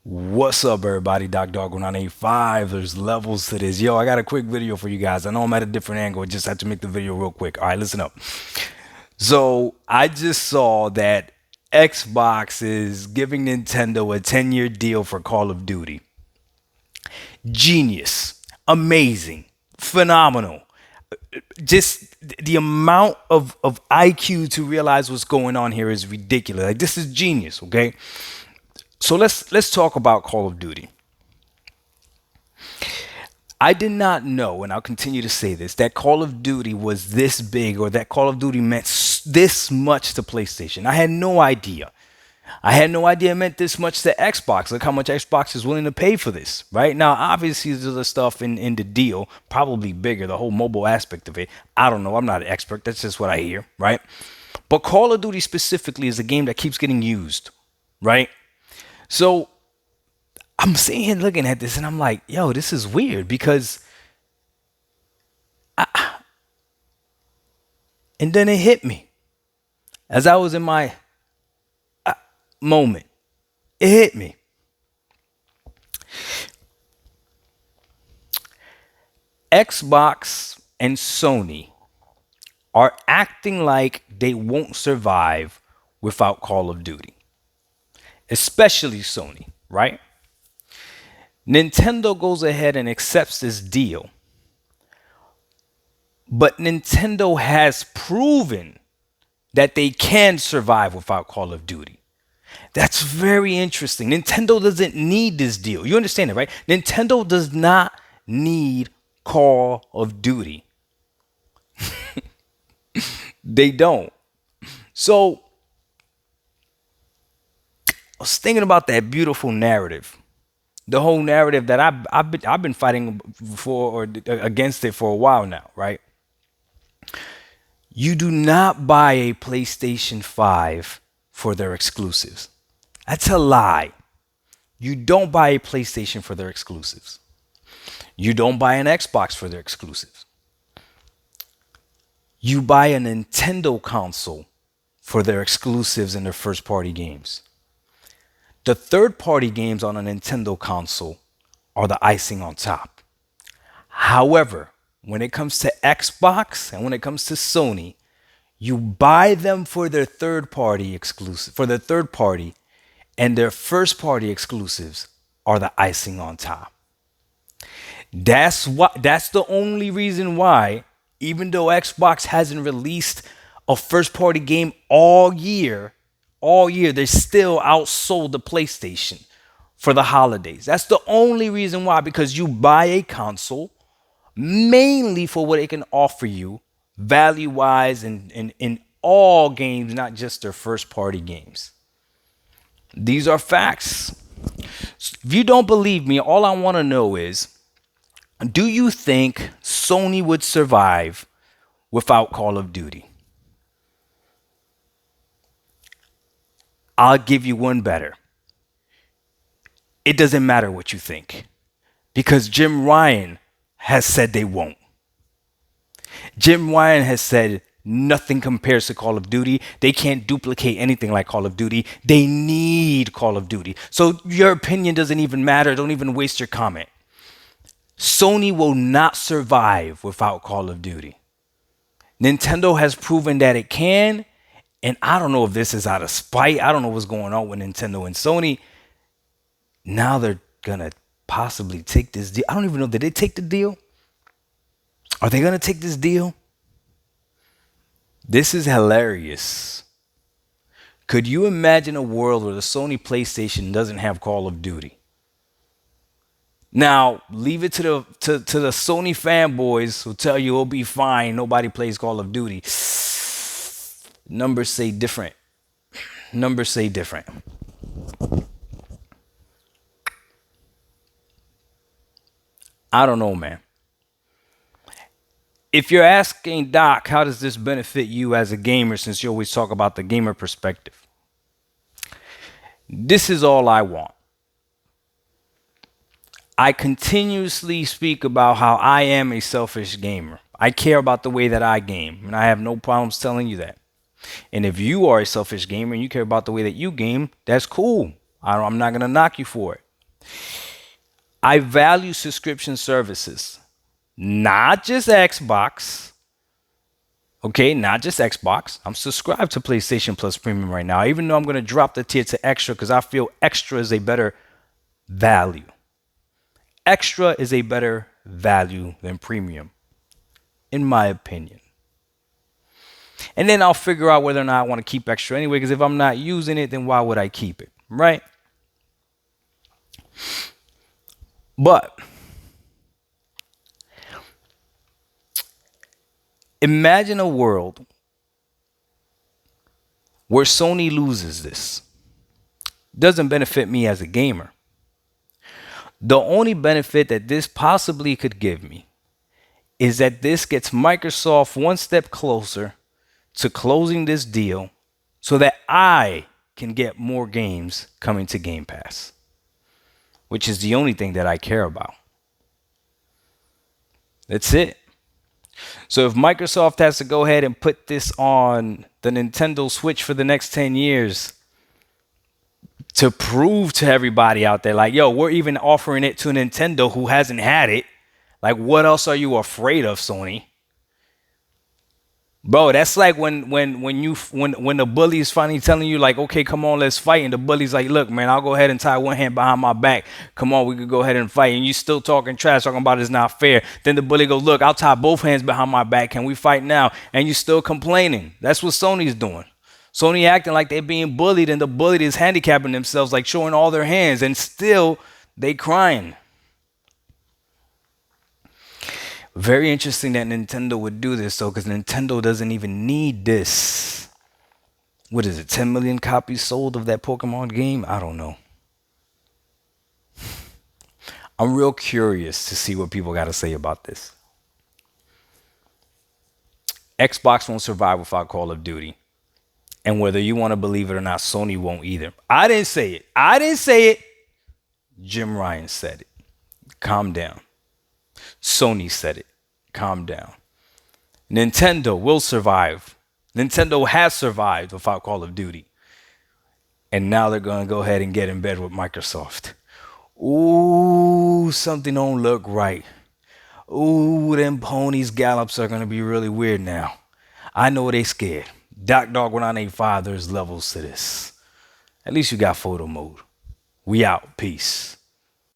What's up, everybody? Doc Dog 985. There's levels to this. Yo, I got a quick video for you guys. I know I'm at a different angle. I just had to make the video real quick. All right, listen up. So, I just saw that Xbox is giving Nintendo a 10-year deal for Call of Duty. Genius. Amazing. Phenomenal. Just the amount of IQ to realize what's going on here is ridiculous. Like, this is genius, okay? So let's talk about Call of Duty. I did not know, and I'll continue to say this, that Call of Duty was this big or that Call of Duty meant this much to PlayStation. I had no idea. I had no idea it meant this much to Xbox. Look how much Xbox is willing to pay for this, right? Now, obviously, there's other stuff in the deal, probably bigger, the whole mobile aspect of it. I don't know. I'm not an expert. That's just what I hear, right? But Call of Duty specifically is a game that keeps getting used, right? So I'm sitting here looking at this and I'm like, yo, this is weird because, and then it hit me as I was in my moment. It hit me. Xbox and Sony are acting like they won't survive without Call of Duty, especially Sony, right? Nintendo goes ahead and accepts this deal, but Nintendo has proven that they can survive without Call of Duty. That's very interesting. Nintendo doesn't need this deal. You understand it, right? Nintendo does not need Call of Duty. They don't. So I was thinking about that beautiful narrative, the whole narrative that I've been fighting for or against it for a while now, right? You do not buy a PlayStation 5 for their exclusives. That's a lie. You don't buy a PlayStation for their exclusives. You don't buy an Xbox for their exclusives. You buy a Nintendo console for their exclusives and their first party games. The third party games on a Nintendo console are the icing on top. However, when it comes to Xbox and when it comes to Sony, you buy them for their third party exclusive, for their third party, and their first party exclusives are the icing on top. That's the only reason why, even though Xbox hasn't released a first party game all year, they still outsold the PlayStation for the holidays. That's the only reason why, because you buy a console mainly for what it can offer you value wise and in all games, not just their first party games. These are facts. If you don't believe me, all I want to know is, do you think Sony would survive without Call of Duty? I'll give you one better. It doesn't matter what you think because Jim Ryan has said they won't. Jim Ryan has said nothing compares to Call of Duty. They can't duplicate anything like Call of Duty. They need Call of Duty. So your opinion doesn't even matter. Don't even waste your comment. Sony will not survive without Call of Duty. Nintendo has proven that it can, and I don't know if this is out of spite. I don't know what's going on with Nintendo and Sony. Now they're going to possibly take this deal. I don't even know. Did they take the deal? Are they going to take this deal? This is hilarious. Could you imagine a world where the Sony PlayStation doesn't have Call of Duty? Now, leave it to the Sony fanboys who tell you it'll be fine. Nobody plays Call of Duty. Numbers say different. Numbers say different. I don't know, man. If you're asking Doc, how does this benefit you as a gamer, since you always talk about the gamer perspective? This is all I want. I continuously speak about how I am a selfish gamer. I care about the way that I game, and I have no problems telling you that. And if you are a selfish gamer and you care about the way that you game, that's cool. I'm not going to knock you for it. I value subscription services, not just Xbox. Okay, not just Xbox. I'm subscribed to PlayStation Plus Premium right now, even though I'm going to drop the tier to Extra because I feel Extra is a better value. Extra is a better value than Premium, in my opinion. And then I'll figure out whether or not I want to keep Extra anyway, because if I'm not using it, then why would I keep it, right? But imagine a world where Sony loses this. Doesn't benefit me as a gamer. The only benefit that this possibly could give me is that this gets Microsoft one step closer to closing this deal so that I can get more games coming to Game Pass, which is the only thing that I care about. That's it. So if Microsoft has to go ahead and put this on the Nintendo Switch for the next 10 years to prove to everybody out there, like, yo, we're even offering it to Nintendo who hasn't had it. Like, what else are you afraid of, Sony? Bro, that's like when the bully's finally telling you, like, okay, come on, let's fight. And the bully's like, look, man, I'll go ahead and tie one hand behind my back. Come on, we could go ahead and fight. And you still talking trash, talking about it's not fair. Then the bully goes, look, I'll tie both hands behind my back. Can we fight now? And you still complaining. That's what Sony's doing. Sony acting like they're being bullied, and the bullied is handicapping themselves, like showing all their hands, and still they crying. Very interesting that Nintendo would do this, though, because Nintendo doesn't even need this. What is it, 10 million copies sold of that Pokemon game? I don't know. I'm real curious to see what people got to say about this. Xbox won't survive without Call of Duty. And whether you want to believe it or not, Sony won't either. I didn't say it. I didn't say it. Jim Ryan said it. Calm down. Sony said it. Calm down. Nintendo will survive. Nintendo has survived without Call of Duty. And now they're going to go ahead and get in bed with Microsoft. Ooh, something don't look right. Ooh, them ponies gallops are going to be really weird now. I know they scared. Doc Dog 1985, there's levels to this. At least you got photo mode. We out. Peace.